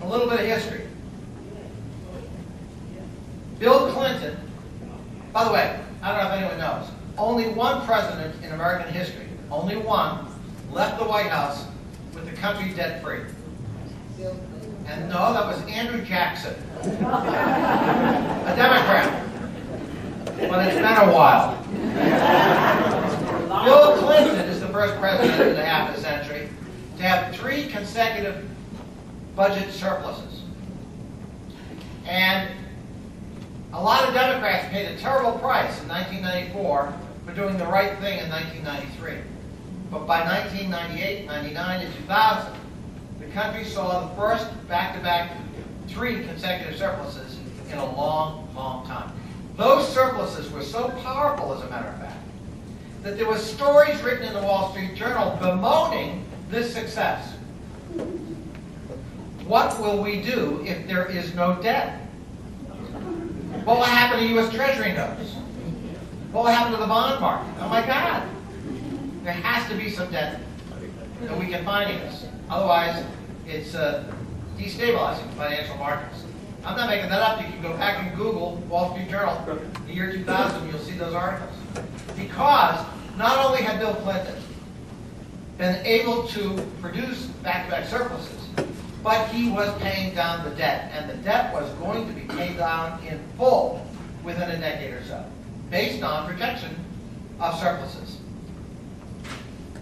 little bit of history. Bill Clinton, by the way, I don't know if anyone knows, only one president in American history, only one, left the White House with the country debt-free. And no, that was Andrew Jackson, a Democrat. But it's been a while. Bill Clinton is the first president in half a century to have 3 consecutive budget surpluses. And a lot of Democrats paid a terrible price in 1994 for doing the right thing in 1993. But by 1998, 99, and 2000, the country saw the first back-to-back 3 consecutive surpluses in a long, long time. Those surpluses were so powerful, as a matter of fact, that there were stories written in the Wall Street Journal bemoaning this success. What will we do if there is no debt? What will happen to U.S. Treasury notes? What will happen to the bond market? Oh my God! There has to be some debt that we can finance. Otherwise, it's destabilizing financial markets. I'm not making that up. You can go back and Google Wall Street Journal, the year 2000, and you'll see those articles. Because not only had Bill Clinton been able to produce back-to-back surpluses, but he was paying down the debt. And the debt was going to be paid down in full within a decade or so, based on projection of surpluses.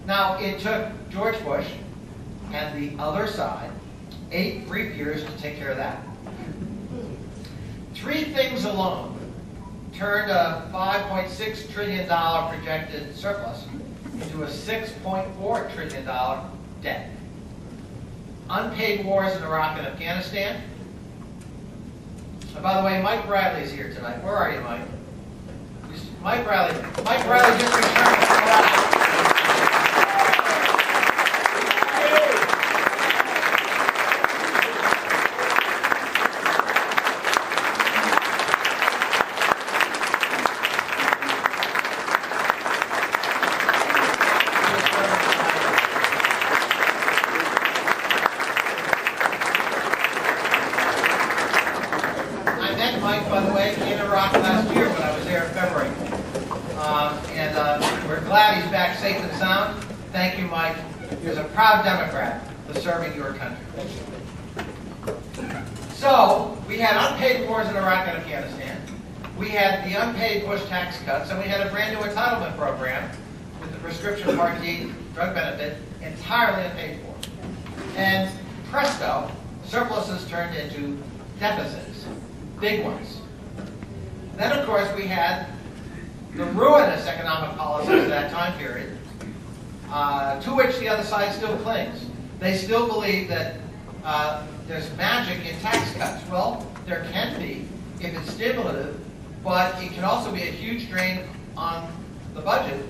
Now, it took George Bush and the other side 8 brief years to take care of that. 3 things alone turned a $5.6 trillion projected surplus into a $6.4 trillion debt. Unpaid wars in Iraq and Afghanistan. And by the way, Mike Bradley's here tonight. Where are you, Mike? Mike Bradley just returned from Iraq. Proud Democrat for serving your country. So, we had unpaid wars in Iraq and Afghanistan. We had the unpaid Bush tax cuts, and we had a brand new entitlement program with the prescription Part D drug benefit entirely unpaid for. And presto, surpluses turned into deficits, big ones. Then, of course, we had the ruinous economic policies of that time period, to which the other side still clings. They still believe that there's magic in tax cuts. Well, there can be if it's stimulative, but it can also be a huge drain on the budget.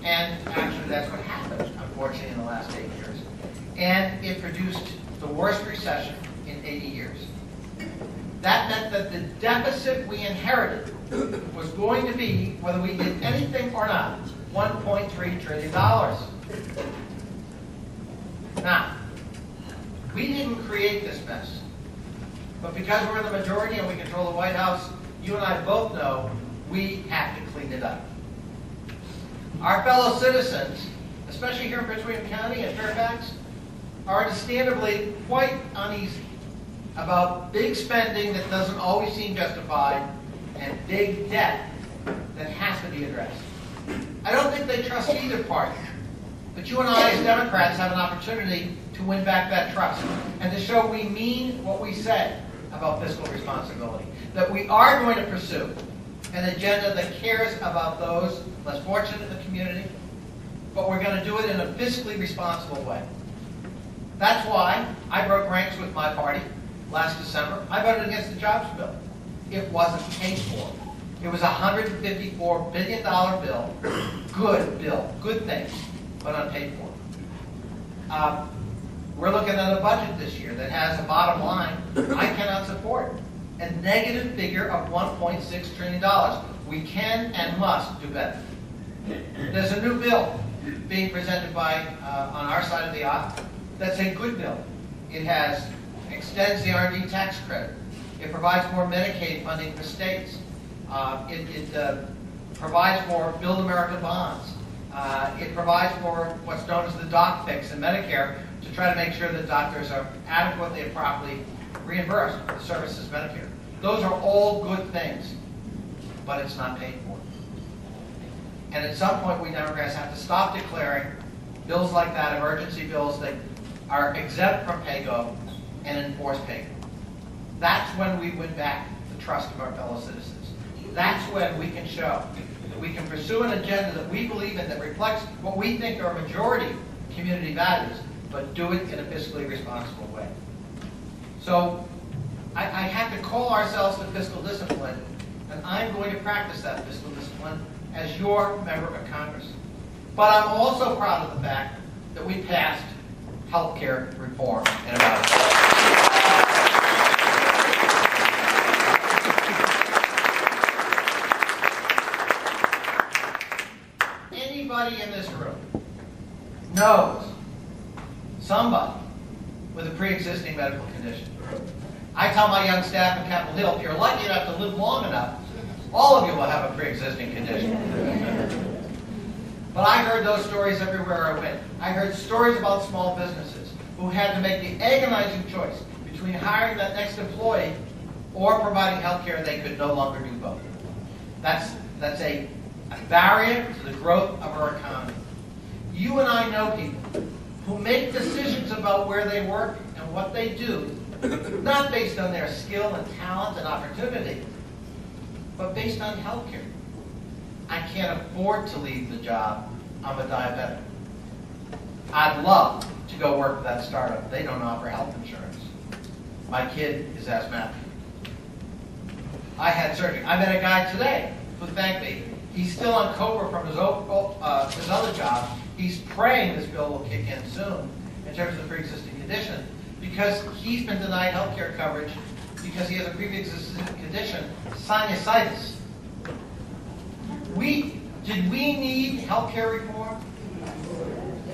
And actually, that's what happened, unfortunately, in the last 8 years. And it produced the worst recession in 80 years. That meant that the deficit we inherited was going to be, whether we did anything or not, $1.3 trillion. Now, we didn't create this mess, but because we're in the majority and we control the White House, you and I both know we have to clean it up. Our fellow citizens, especially here in Prince William County and Fairfax, are understandably quite uneasy about big spending that doesn't always seem justified and big debt that has to be addressed. I don't think they trust either party. But you and I, as Democrats, have an opportunity to win back that trust and to show we mean what we say about fiscal responsibility. That we are going to pursue an agenda that cares about those less fortunate in the community, but we're going to do it in a fiscally responsible way. That's why I broke ranks with my party last December. I voted against the jobs bill. It wasn't paid for. It was a $154 billion bill, good things, but unpaid for. We're looking at a budget this year that has a bottom line I cannot support. A negative figure of $1.6 trillion. We can and must do better. There's a new bill being presented by on our side of the aisle that's a good bill. It has extends the R&D tax credit. It provides more Medicaid funding for states. It provides more Build America bonds. It provides for what's known as the doc fix in Medicare to try to make sure that doctors are adequately and properly reimbursed for the services Medicare. Those are all good things, but it's not paid for. And at some point, we Democrats have to stop declaring bills like that, emergency bills that are exempt from pay-go, and enforce pay-go. That's when we win back the trust of our fellow citizens. That's when we can show that we can pursue an agenda that we believe in that reflects what we think are majority community values, but do it in a fiscally responsible way. So I have to call ourselves to fiscal discipline, and I'm going to practice that fiscal discipline as your member of Congress. But I'm also proud of the fact that we passed health care reform in about Anybody in this room knows somebody with a pre-existing medical condition. I tell my young staff in Capitol Hill, if you're lucky enough to live long enough, all of you will have a pre-existing condition. But I heard those stories everywhere I went. I heard stories about small businesses who had to make the agonizing choice between hiring that next employee or providing health care they could no longer do both. That's a barrier to the growth of our economy. You and I know people who make decisions about where they work and what they do, not based on their skill and talent and opportunity, but based on health care. I can't afford to leave the job. I'm a diabetic. I'd love to go work for that startup. They don't offer health insurance. My kid is asthmatic. I had surgery. I met a guy today who thanked me. He's still on COBRA from his other job. He's praying this bill will kick in soon in terms of the pre-existing condition because he's been denied health care coverage because he has a pre-existing condition, sinusitis. Did we need health care reform?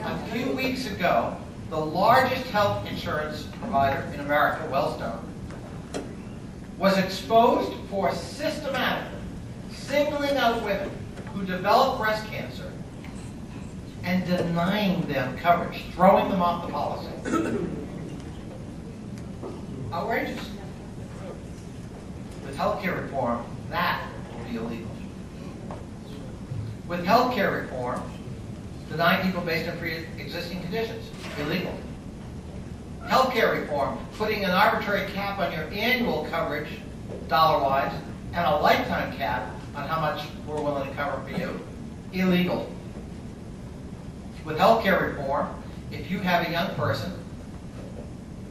A few weeks ago, the largest health insurance provider in America, Wellstone, was exposed for systematically singling out women who develop breast cancer and denying them coverage, throwing them off the policy. Outrageous. With health care reform, that will be illegal. With health care reform, denying people based on pre-existing conditions, illegal. Health care reform, putting an arbitrary cap on your annual coverage, dollar-wise, and a lifetime cap on how much we're willing to cover for you, illegal. With health care reform, if you have a young person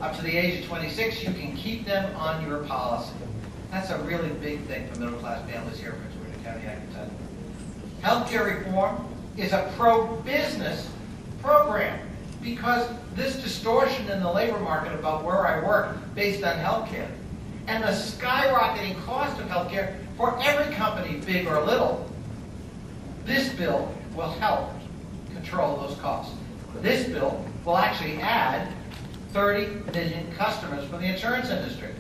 up to the age of 26, you can keep them on your policy. That's a really big thing for middle-class families here in Prince William County, I can tell you. Health care reform is a pro-business program because this distortion in the labor market about where I work based on health care and the skyrocketing cost of health care for every company, big or little, this bill will help control those costs. This bill will actually add 30 million customers for the insurance industry.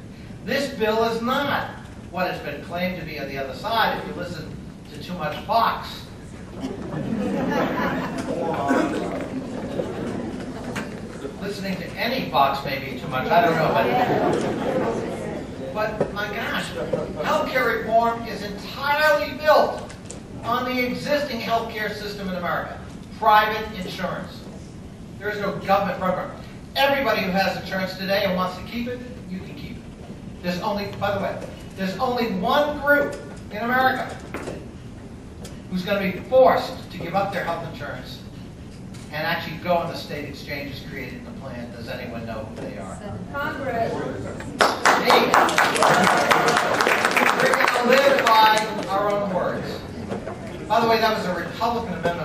This bill is not what has been claimed to be on the other side if you listen to too much Fox. Listening to any Fox may be too much, I don't know. But my gosh, healthcare reform is entirely built on the existing healthcare system in America. Private insurance. There is no government program. Everybody who has insurance today and wants to keep it, you can keep it. There's only, by the way, there's only one group in America who's going to be forced to give up their health insurance and actually go on the state exchanges created in the plan. Does anyone know who they are? Congress. Me. We're going to live by our own words. By the way, that was a Republican amendment.